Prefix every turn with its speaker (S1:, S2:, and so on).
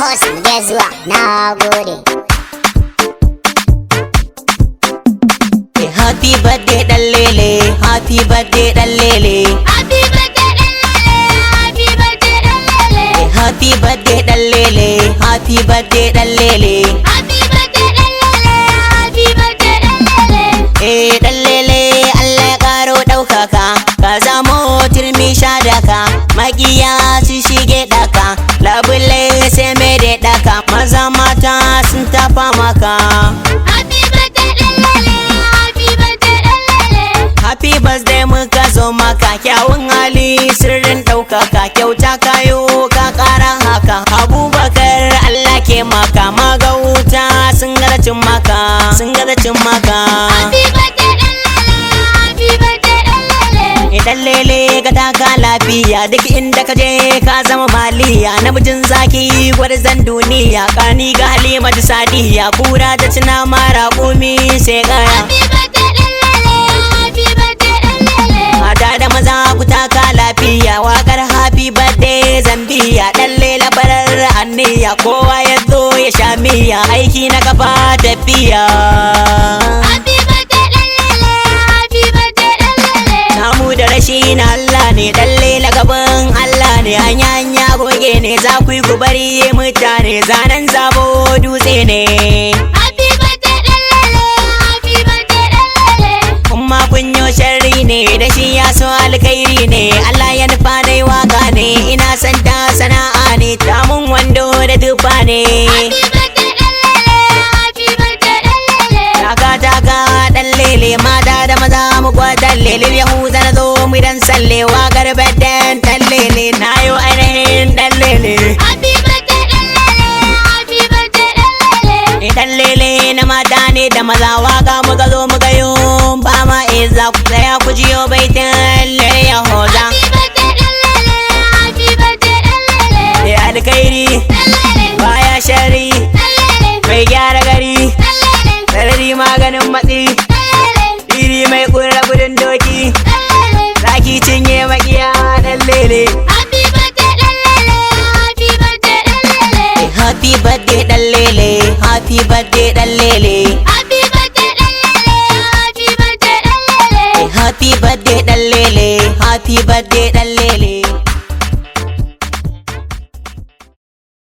S1: host da zuwa, na gode.
S2: Happy birthday dan lele, happy birthday dan lele.
S1: Happy birthday dan lele, happy birthday dan lele.
S2: Happy birthday dan lele, happy birthday dan lele.
S1: Happy birthday dan lele, happy birthday dan lele.
S2: Dan lele Allah ya karo ɗaukaka, ka zamo turmi shadaka, magiya su shige daka, labule sai mai da daka, maza mata sun tafa maka.
S1: Happy birthday dan lele, happy birthday dan lele.
S2: Happy birthday muka zo maka, kyawun hali sirrin ɗaukaka, kyauta kayo ka ƙara haka. Abubakar Allah ke maka, magauta sun garcin maka, sun garcin maka.
S1: Happy birthday dan lele, happy birthday dan lele.
S2: Idan lele ka taka lafiya, duk inda ka je ka zama maliya, namijin zaki gwarzon duniya, kani ga Halimatu Sadiya, kura ta cina mara kumi sai kaya.
S1: Happy birthday dan lele, happy birthday dan lele.
S2: Mata da maza ku taka lafiya, wakar happy birthday Zambiya, dan lela barar anniya, kowa ya zo ya sha miya, aiki na kafa tafiya.
S1: Happy birthday dan lele, happy birthday dan lele.
S2: Namu da rashi na Allah ne, dan lela gaban Allah ne, hanya goge ne, za ku yi ku bari mutane, zanen zabo dutse ne.
S1: Happy birthday dan lele, happy birthday dan lele.
S2: Kuma kunyo sharri ne, da shi ya so alkhairi ne, Allah ya nufa dai waka ne, ina son ta sana'a ne, tamun wando da tufa ne.
S1: Happy birthday dan lele, happy birthday dan lele.
S2: Taka dan lele, mata da maza mu kwatan lele, yahuza na zo mu dan salle, wakar bedden dan lele, na yo ainihin dan lele.
S1: Happy birthday dan lele, happy birthday dan lele.
S2: Dan lele na mata ne da maza, waka muka zo muka yo, ba ma iza ku tsaya ku jiyo baitin lele yahuza.
S1: Happy birthday dan lele, happy birthday dan lele.
S2: Alkhairi
S1: Dan lele,
S2: baya shari,
S1: dan lele,
S2: mai gyara gari,
S1: dan lele,
S2: sarari maganin matsi,
S1: dan lele,
S2: iri mai kura gudun doki,
S1: dan lele.
S2: zaki cinye makiya dan lele.
S1: Happy birthday dan lele, happy birthday dan lele.
S2: Happy birthday dan lele, happy birthday dan lele.
S1: Happy birthday dan lele, happy birthday dan lele.
S2: Happy birthday dan lele, happy birthday dan